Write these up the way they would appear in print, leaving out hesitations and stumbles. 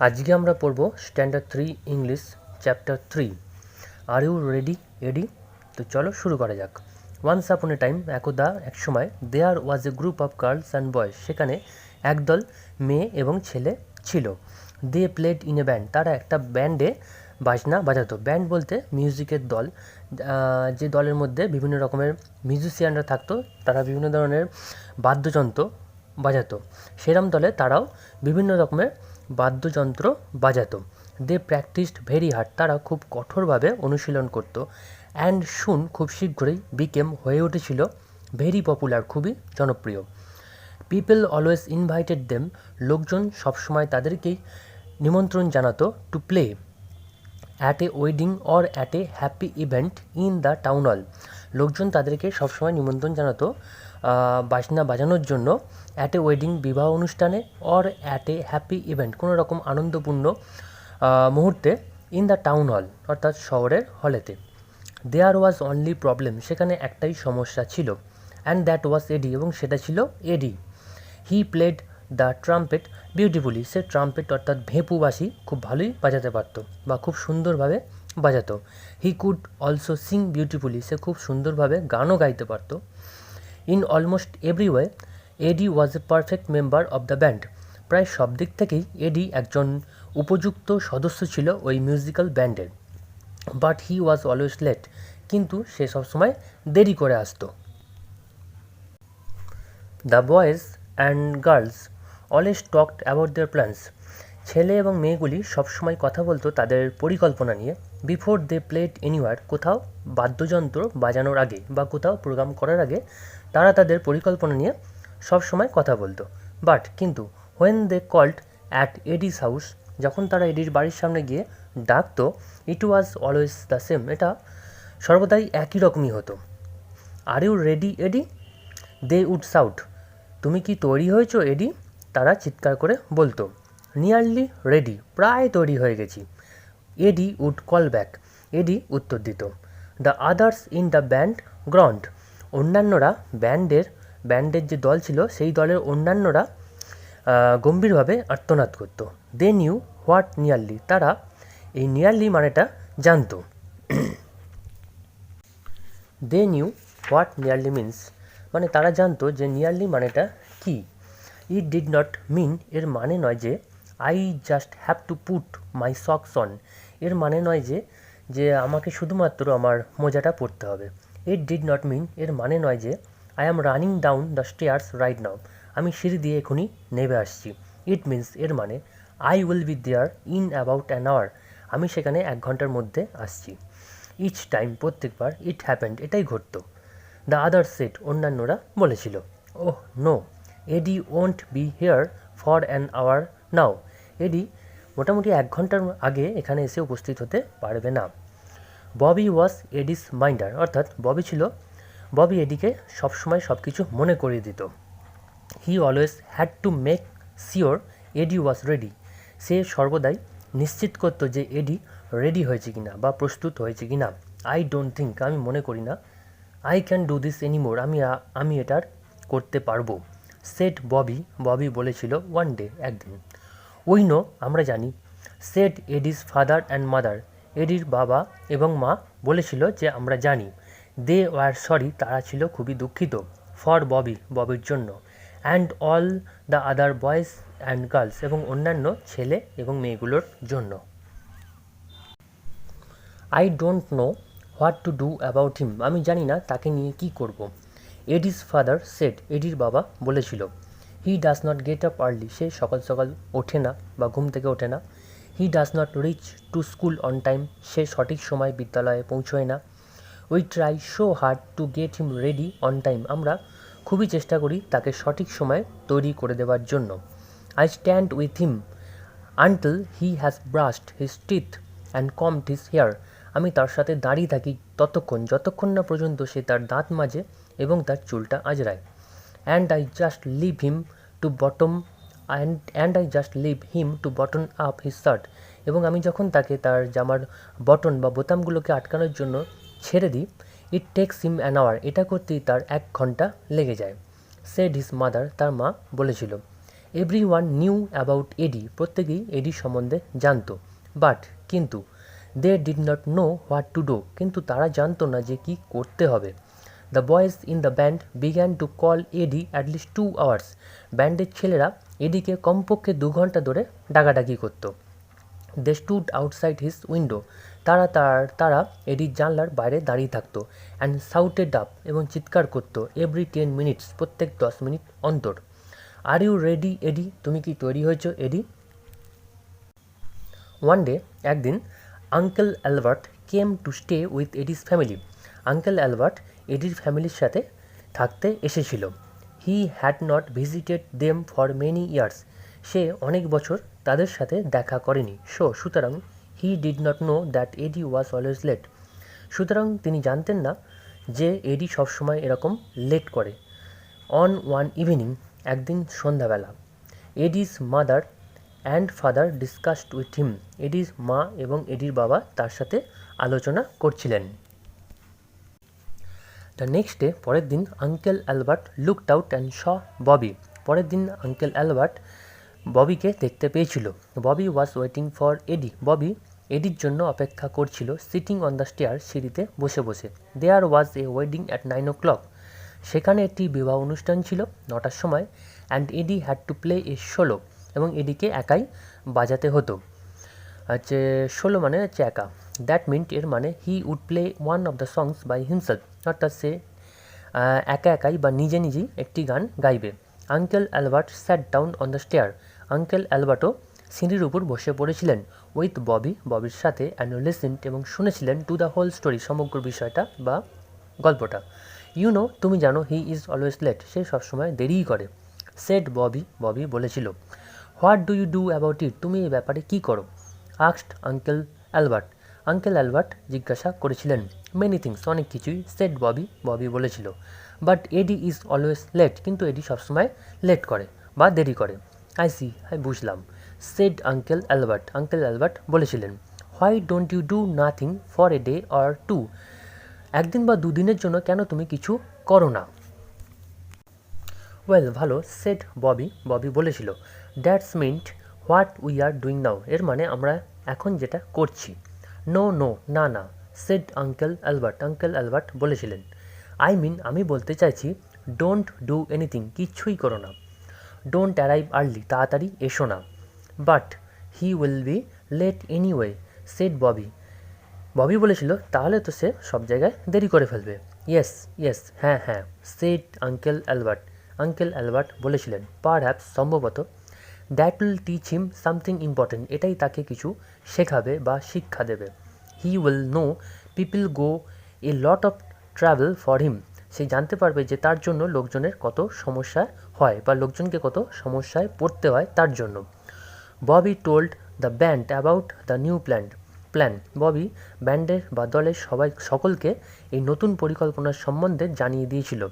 আজকে আমরা পড়ব standard 3 English chapter 3। R you ready এডি? তো চলো শুরু করা যাক। ওয়ান্স আপন এ টাইম, একদা এক সময়, there was a group of girls and boys, সেখানে একদল মেয়ে এবং ছেলে ছিল। They played in a band, তারা একটা ব্যান্ডে বাজনা বাজাতো। ব্যান্ড বলতে মিউজিকের দল, যে দলের মধ্যে বিভিন্ন রকমের মিউজিশিয়ানরা থাকতো, তারা বিভিন্ন ধরনের বাদ্যযন্ত্র বাজাতো। সেরম দলে তারাও বিভিন্ন রকমের বাদ্যযন্ত্র বাজাতো। দে প্র্যাকটিসড ভেরি হার্ড, তারা খুব কঠোরভাবে অনুশীলন করত। অ্যান্ড শুন, খুব শীঘ্রই, বিকেম, হয়ে উঠেছিল, ভেরি পপুলার, খুবই জনপ্রিয়। পিপল অলওয়েজ ইনভাইটেড দেম, লোকজন সবসময় তাদেরকেই নিমন্ত্রণ জানাতো, to play at a wedding or at a happy event in the town hall. লোকজন তাদেরকে সবসময় নিমন্ত্রণ জানাতো বাজনা বাজানোর জন্য, অ্যাট এ ওয়েডিং, বিবাহ অনুষ্ঠানে, or at a happy event, কোনো রকম আনন্দপূর্ণ মুহূর্তে, ইন দ্য টাউন হল, অর্থাৎ শহরের হলেতে। দেয়ার ওয়াজ অনলি প্রবলেম, সেখানে একটাই সমস্যা ছিল। অ্যান্ড দ্যাট ওয়াজ এডি, এবং সেটা ছিল Eddie. He played the trumpet beautifully, সে ট্রাম্পেট অর্থাৎ ভেঁপুবাসি খুব ভালোই বাজাতে পারত বা খুব সুন্দরভাবে বাজাতো। He could also sing beautifully, সে খুব সুন্দরভাবে গানও গাইতে পারত। In almost every way Eddie was a perfect member of the band, প্রায় সব দিক থেকেই এডি একজন উপযুক্ত সদস্য ছিল ওই মিউজিক্যাল ব্যান্ডের। But he was always late, কিন্তু সে সবসময় দেরি করে আসতো। The boys and girls always talked about their plans, ছেলে এবং মেয়েগুলি সবসময় কথা বলতো তাদের পরিকল্পনা নিয়ে। বিফোর দে প্লেড এনিওয়ার, কোথাও বাদ্যযন্ত্র বাজানোর আগে বা কোথাও প্রোগ্রাম করার আগে তারা তাদের পরিকল্পনা নিয়ে সবসময় কথা বলতো। বাট কিন্তু, when they called at Eddie's house, যখন তারা এডির বাড়ির সামনে গিয়ে ডাকতো, it was always the same, এটা সর্বদাই একই রকমই হতো। Are you ready Eddie? They would shout, তুমি কি তৈরি হয়েছো এডি? তারা চিৎকার করে বলতো। নিয়ারলি রেডি, প্রায় তৈরি হয়ে গেছি। Eddie would call back, Eddie উত্তর দিত। The others in the band groaned, অন্যান্যরা ব্যান্ডের যে দল ছিল সেই দলের অন্যান্যরা গম্ভীরভাবে আর্তনাদ করত। দে নিউ হোয়াট নিয়ারলি, তারা এই নিয়ারলি মানেটা জানতো। দে নিউ হোয়াট নিয়ারলি মিন্স, মানে তারা জানতো যে নিয়ারলি মানেটা কি। ইট ডিড নট মিন, এর মানে নয় যে I just have to put my socks on, এর মানে নয় যে যে আমাকে শুধুমাত্র আমার মোজাটা পরতে হবে। ইট ডিড নট মিন, এর মানে নয় যে I am running down the stairs right now, আমি সিঁড়ি দিয়ে এখনই নেমে আসছি। ইট মিন্স, এর মানে I will be there in about an hour, আমি সেখানে 1 ঘন্টার মধ্যে আসছি। ইচ টাইম, প্রত্যেকবার, ইট হ্যাপেন্ড, এটাই ঘটতো। দ্য আদার সেট, অন্যান্যরা বলেছিল। Oh no, Eddie won't be here for an hour now, Eddie মোটামুটি 1 ঘন্টার আগে এখানে এসে উপস্থিত হতে পারবে না। ববি ওয়াজ এডিস মাইন্ডার, অর্থাৎ ববি এডিকে সবসময় সব কিছু মনে করিয়ে দিত। He always had to make sure Eddie was ready, সে সর্বদাই নিশ্চিত করতো যে এডি রেডি হয়েছে কিনা বা প্রস্তুত হয়েছে কিনা। আই ডোন্ট থিঙ্ক, আমি মনে করি না। I can do this anymore, আমি এটার করতে পারবো। সেট ববি বলেছিল, ওয়ান ডে, একদিন। উই নো, আমরা জানি। Said Eddie's father and mother, এডির বাবা এবং মা বলেছিল যে আমরা জানি। দে ওয়ার সরি, তারা ছিল খুবই দুঃখিত। ফর ববির জন্য। And all the other boys and girls, এবং অন্যান্য ছেলে এবং মেয়েগুলোর জন্য। I don't know what to do about him, আমি জানি না তাকে নিয়ে কী করব। এডিস ফাদার সেড, এডির বাবা বলেছিল। He does not get up early, সে সকাল সকাল ওঠে না বা ঘুম থেকে ওঠে না। He does not reach to school on time, সে সঠিক সময় বিদ্যালয়ে পৌঁছয় না। We try so hard to get him ready on time, আমরা খুবই চেষ্টা করি তাকে সঠিক সময়ে তৈরি করে দেওয়ার জন্য। I stand with him until he has brushed his teeth and combed his hair, আমি তার সাথে দাঁড়িয়ে থাকি যতক্ষণ না পর্যন্ত সে তার দাঁত মাজে এবং তার চুলটা আঁচড়ায়। And I just leave him to button up his shirt, এবং আমি যখন তাকে তার জামার বটন বা বোতামগুলোকে আটকানোর জন্য ছেড়ে দিই, it takes him an hour, এটা করতেই তার 1 ঘন্টা লেগে যায়। সেড হিজ মাদার, তার মা বলেছিল। Everyone knew about Eddie, প্রত্যেকেই এডি সম্বন্ধে জানতো, বাট কিন্তু they did not know what to do, কিন্তু তারা জানতো না যে কী করতে হবে। The boys in the band began to call Eddie at least 2 hours, ব্যান্ডের ছেলেরা এডিকে কমপক্ষে 2 ঘন্টা ধরে ডাকাডাকি করত। They stood outside his window, তারা এডির জানলার বাইরে দাঁড়িয়ে থাকতো। অ্যান্ড সাউটেড আপ, এবং চিৎকার করতো এভরি 10 মিনিটস, প্রত্যেক 10 মিনিট অন্তর। আর ইউ রেডি এডি, তুমি কি তৈরি হয়েছো এডি? ওয়ান ডে, একদিন, uncle Albert came to stay with Eddie's family, uncle Albert এডির ফ্যামিলির সাথে থাকতে এসেছিল। He had not visited them for many years, সে অনেক বছর তাদের সাথে দেখা করেনি। সুতরাং he did not know that Eddie was always late, সুতরাং তিনি জানতেন না যে এডি সবসময় এরকম লেট করে। অন ওয়ান ইভিনিং, একদিন সন্ধ্যাবেলা, Eddie's mother and father discussed with him, এডির মা এবং এডির বাবা তার সাথে আলোচনা করছিলেন। দ্য নেক্সট ডে, পরের দিন, uncle Albert looked out and saw Bobby, পরের দিন আঙ্কেল অ্যালবার্ট ববিকে দেখতে পেয়েছিল। Bobby was waiting for Eddie, Bobby এডির জন্য অপেক্ষা করছিল। সিটিং অন দ্য স্টেয়ার, সিঁড়িতে বসে বসে। দেয়ার was A wedding at 9 o'clock, সেখানে একটি বিবাহ অনুষ্ঠান ছিল 9টার সময়। And Eddie had to play a solo, এবং এডিকে একাই বাজাতে হতো। হচ্ছে সোলো মানে হচ্ছে একা। দ্যাট মিন্ট, এর মানে he would play one of the songs by himself, অর্থাৎ সে একা একাই বা নিজে নিজেই একটি গান গাইবে। Uncle Albert sat down on the stair, uncle অ্যালবার্টও সিঁড়ির উপর বসে পড়েছিলেন। উইথ ববি, ববির সাথে। অ্যান্ড লিসেন্ড, এবং শুনেছিলেন। টু দ্য হোল স্টোরি, সমগ্র বিষয়টা বা গল্পটা। ইউ নো, তুমি জানো। হি ইজ অলওয়েজ লেট, সে সবসময় দেরিই করে। সেড ববি, ববি বলেছিল। What do you do about it, তুমি এই ব্যাপারে কী করো? Asked uncle Albert, uncle Albert জিজ্ঞাসা করেছিলেন। মেনি থিংস, অনেক কিছুই। সেড ববি, ববি বলেছিল। But Eddie is always late, কিন্তু এডি সবসময় লেট করে বা দেরি করে। আই সি, বুঝলাম। Said uncle Albert, uncle Albert বলেছিলেন। Why don't you do nothing for a day or two, একদিন বা দুদিনের জন্য কেন তুমি কিছু করো না? ওয়েল, ভালো। সেড ববি, ববি বলেছিল। That's mint what we are doing now, এর মানে আমরা এখন যেটা করছি। নো নো, না না। Said uncle Albert, uncle Albert বলেছিলেন। আই মিন, আমি বলতে চাইছি, ডোন্ট ডু এনিথিং, কিচ্ছুই করো না। ডোন্ট অ্যারাইভ আর্লি, তাড়াতাড়ি এসো না। But he will be late anyway, said Bobby, Bobby বলেছিল। তাহলে তো সে সব জায়গায় দেরি করে ফেলবে। ইয়েস ইয়েস, হ্যাঁ হ্যাঁ। Said uncle Albert, uncle Albert বলেছিলেন। পারহ্যাপস, সম্ভবত। That will teach him something important, এটাই তাকে কিছু শেখাবে বা শিক্ষা দেবে। He will know people go a lot of travel for him, সে জানতে পারবে যে তার জন্য লোকজনের কত সমস্যা হয় বা লোকজনকে কত সমস্যায় পড়তে হয় তার জন্য। Bobby told the band about the new plan, Bobby ব্যান্ডের বা দলের সকলকে এই নতুন পরিকল্পনার সম্বন্ধে জানিয়ে দিয়েছিল।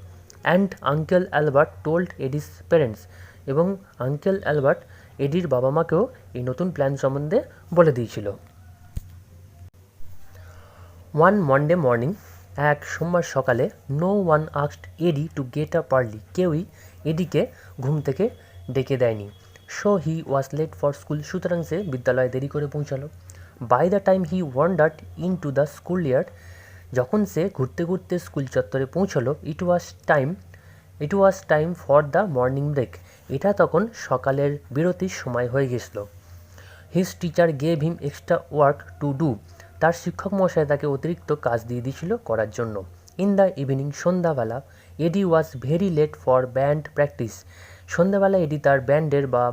And uncle Albert told Aedes parents, এবং আঙ্কেল অ্যালবার্ট এডির বাবা মাকেও এই নতুন প্ল্যান সম্বন্ধে বলে দিয়েছিল। ওয়ান মন্ডে মর্নিং, এক সোমবার সকালে, no one asked Eddie to get up early, কেউই এডিকে ঘুম থেকে ডেকে দেয়নি। So he was late for school, সুতরাং সে বিদ্যালয়ে দেরি করে পৌঁছালো। By the time he wandered into the school yard, যখন সে ঘুরতে ঘুরতে স্কুল চত্বরে পৌঁছলো, it was time for the morning break, এটা তখন সকালের বিরতির সময় হয়ে গেছিল। His teacher gave him extra work to do, তার শিক্ষক মশাই তাকে অতিরিক্ত কাজ দিয়ে দিয়েছিল করার জন্য। ইন দ্য ইভিনিং, সন্ধ্যাবেলা, Eddie was very late for band practice, সন্ধ্যাবেলা এডি তার ব্যান্ডের বা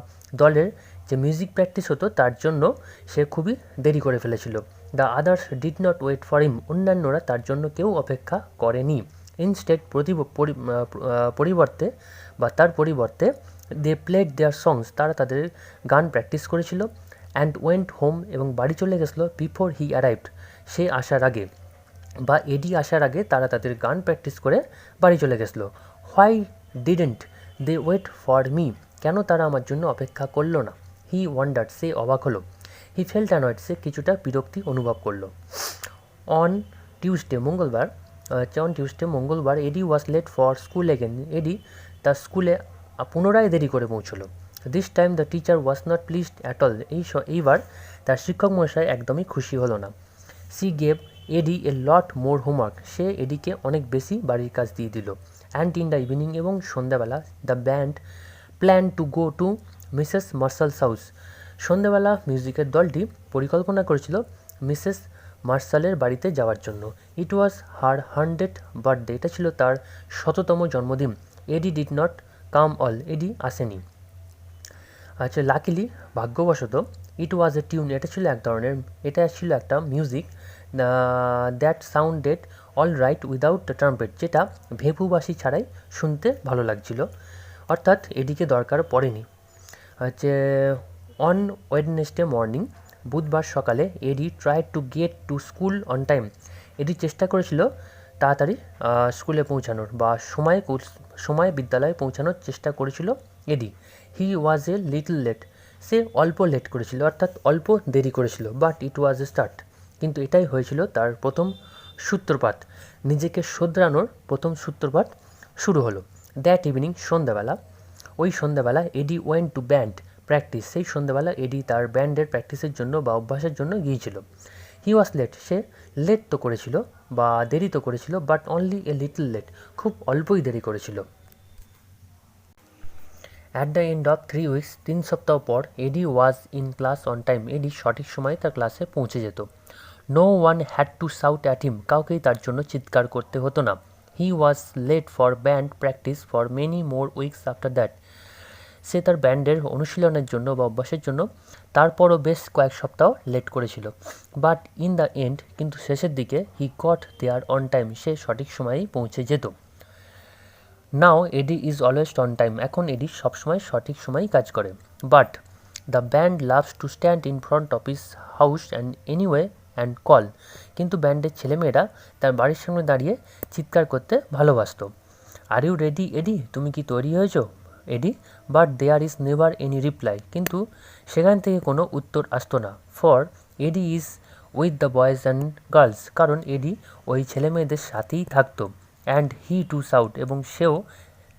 দলের যে মিউজিক প্র্যাকটিস হতো তার জন্য সে খুবই দেরি করে ফেলেছিল। The others did not wait for him, অন্যান্যরা তার জন্য কেউ অপেক্ষা করেনি। ইনস্টেড, তার পরিবর্তে দে প্লেড দেয়ার সংস, তারা তাদের গান প্র্যাকটিস করেছিল। অ্যান্ড ওয়েন্ট হোম, এবং বাড়ি চলে গেছিলো। বিফোর হি অ্যারাইভড, সে আসার আগে বা এডি আসার আগে তারা তাদের গান প্র্যাকটিস করে বাড়ি চলে গেছিলো। Why didn't they wait for me, কেন তারা আমার জন্য অপেক্ষা করলো না? হি ওয়ান্ডার্ড, সে অবাক হলো। হি ফেল্ট অ্যানয়েড, সে কিছুটা বিরক্তি অনুভব করলো। অন টিউসডে, মঙ্গলবার, Eddie was late for school again, Eddie তার স্কুলে পুনরায় দেরি করে পৌঁছলো। This time the teacher was not pleased at all. এইবার তার শিক্ষক মশাই একদমই খুশি হলো না। She gave Eddie a lot more homework. সে এডিকে অনেক বেশি বাড়ির কাজ দিয়ে দিল। অ্যান্ড ইন দ্য ইভিনিং, এবং সন্ধ্যাবেলা, the band plan to go to Mrs Marshall's house. সন্ধ্যাবেলা মিউজিকের দলটি পরিকল্পনা করেছিল মিসেস মার্শালের বাড়িতে যাওয়ার জন্য। ইট ওয়াজ হার 100th বার্থডে। এটা ছিল তার 100তম জন্মদিন। এডি ডিড নট কাম অল। এডি আসেনি। আচ্ছা, লাকিলি, ভাগ্যবশত, ইট ওয়াজ এ টিউন। এটা ছিল একটা music that sounded all right without the trumpet, যেটা ভেপুবাসী ছাড়াই শুনতে ভালো লাগছিল, অর্থাৎ এডিকে দরকার পড়েনি। হচ্ছে অন ওয়েডনেসডে মর্নিং, বুধবার সকালে, Eddie tried to get to school on time. Eddie চেষ্টা করেছিল তাড়াতাড়ি স্কুলে পৌঁছানোর বা সময় বিদ্যালয়ে পৌঁছানোর চেষ্টা করেছিল এডি। হি ওয়াজ এ লিটল লেট। সে অল্প লেট করেছিল, অর্থাৎ অল্প দেরি করেছিল। But it was A start. কিন্তু এটাই হয়েছিল তার প্রথম সূত্রপাত। নিজেকে শোধরানোর প্রথম সূত্রপাত শুরু হলো। দ্যাট ইভিনিং, ওই সন্ধ্যাবেলা এডি ওয়েন্ট টু ব্যান্ড প্র্যাকটিস। সেই সন্ধ্যাবেলা এডি তার ব্যান্ডের প্র্যাকটিসের জন্য বা অভ্যাসের জন্য গিয়েছিল। হি ওয়াজ লেট। সে লেট তো করেছিল বা দেরি তো করেছিল, but only a little late. খুব অল্পই দেরি করেছিল। At the end of 3 weeks, 3 সপ্তাহ পর, Eddie was in class on time. Eddie সঠিক সময়ে তার ক্লাসে পৌঁছে যেত। No one had to shout at him. কাউকেই তার জন্য চিৎকার করতে হতো না। He was late for band practice for many more weeks after that. সে তার ব্যান্ডের অনুশীলনের জন্য বা অভ্যাসের জন্য তারপরও বেশ কয়েক সপ্তাহ লেট করেছিল। বাট ইন দ্য এন্ড, কিন্তু শেষের দিকে, he got there on time. সে সঠিক সময়েই পৌঁছে যেত। Now Eddie is always on time. এখন এডি সবসময় সঠিক সময়েই কাজ করে। But the band loves to stand in front of his house and anyway and call. কিন্তু ব্যান্ডের ছেলেমেয়েরা তার বাড়ির সামনে দাঁড়িয়ে চিৎকার করতে ভালোবাসত। Are you ready Eddie? তুমি কি তৈরি হয়েছো এডি? But there is never any reply. কিন্তু সেখান থেকে কোনো উত্তর আসতো না। For Eddie is with the boys and girls. কারণ এডি ওই ছেলেমেয়েদের সাথেই থাকতো। And he too shout. এবং সেও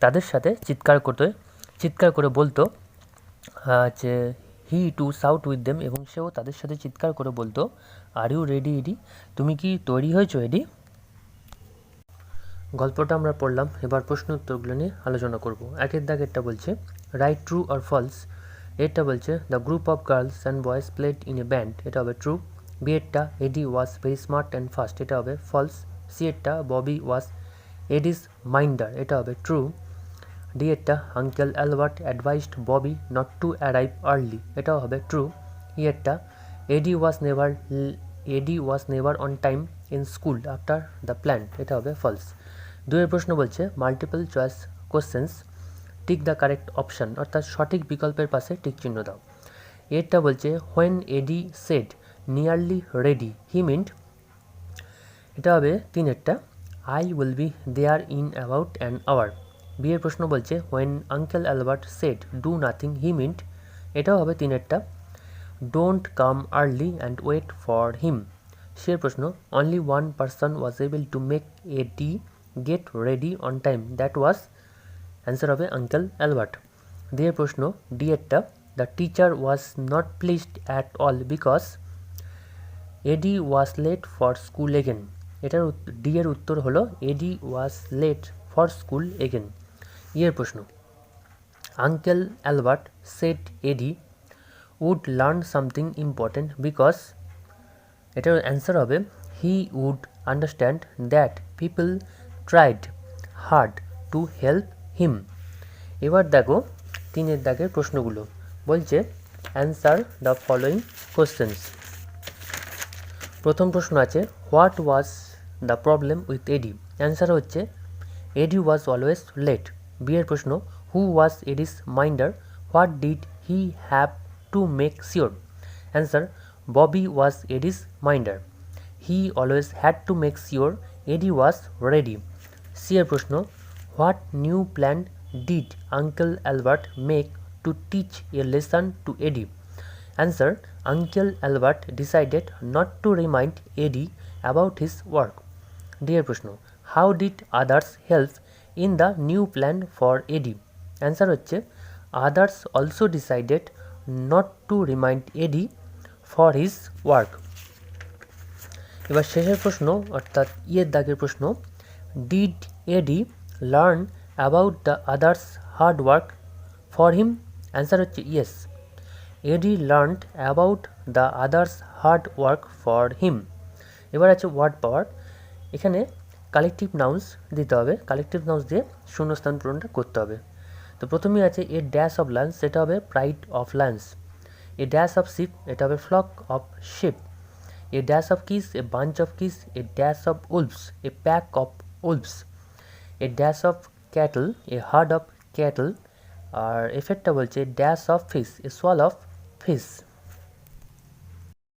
তাদের সাথে চিৎকার করে বলতো যে he too shout with them. এবং সেও তাদের সাথে চিৎকার করে বলতো, আর ইউ রেডি এডি? তুমি কি তৈরি হয়েছো এডি? গল্পটা আমরা পড়লাম, এবার প্রশ্ন উত্তরগুলো নিয়ে আলোচনা করব। একের দাগেরটা বলছে রাইট ট্রু অর ফলস। এরটা বলছে the group of girls and boys played in a band. এটা হবে ট্রু। বি এরটা Eddie was very smart and fast. এটা হবে ফলস। সি এরটা ববি ওয়াজ এডিস মাইন্ডার। এটা হবে ট্রু। ডি এরটা uncle Albert advised Bobby not to arrive early. এটাও হবে ট্রু। ই এরটা Eddie was never on time in school after the plan. এটা হবে ফলস। দুয়ের প্রশ্ন বলছে multiple choice questions, tick the correct option, অর্থাৎ সঠিক বিকল্পের পাশে টিক চিহ্ন দাও। এরটা বলছে when Eddie said nearly ready he meant. এটা হবে তিনেরটা I will be there in about an hour. বিয়ের প্রশ্ন বলছে when uncle Albert said do nothing he meant. এটাও হবে তিনেরটা don't come early and wait for him. সের প্রশ্ন only one person was able to make Eddie get ready on time, that was. Answer হবে uncle Albert. দিয়ে প্রশ্ন D এরটা the teacher was not pleased at all because Eddie was late for school again. এটার D এর উত্তর হলো Eddie was late for school again. ইয়ের প্রশ্ন uncle Albert said Eddie would learn something important because. এটার answer হবে he would understand that people tried hard to help him. এবার দেখো তিনের দাগের প্রশ্নগুলো বলছে অ্যান্সার দ্য ফলোয়িং কোশ্চেন্স। প্রথম প্রশ্ন আছে what was the problem with Eddie. Answer হচ্ছে এডি ওয়াজ অলওয়েজ লেট। বিয়ের প্রশ্ন who was Eddie's minder, what did he have to make sure. Answer Bobby was Eddie's minder, he always had to make sure Eddie was ready. C এর প্রশ্ন what new plan did uncle Albert make to teach a lesson to Eddie. Answer Uncle Albert decided not to remind Eddie about his work. Dear প্রশ্ন How did others help in the new plan for Eddie? Answer হচ্ছে others also decided not to remind Eddie for his work. এবার শেষের প্রশ্ন অর্থাৎ ইয়ের দাগের প্রশ্ন, did Eddie learn about the others hard work for him? Answer হচ্ছে yes, Eddie learned about the others hard work for him. এবার আছে ওয়ার্ড পাওয়ার। এখানে কালেকটিভ নাউন্স দিতে হবে, কালেকটিভ নাউন্স দিয়ে শূন্যস্থান পূরণটা করতে হবে। তো প্রথমেই আছে এ ড্যাশ অফ লান্স, সেটা হবে pride of lions. A dash of sheep, এটা হবে flock of sheep. A dash of keys, a bunch of keys. A dash of wolves, a pack of wolves. A dash of cattle, a herd of cattle. আর এফেক্টটা বলছে dash of fish, এ সোয়াল of fish.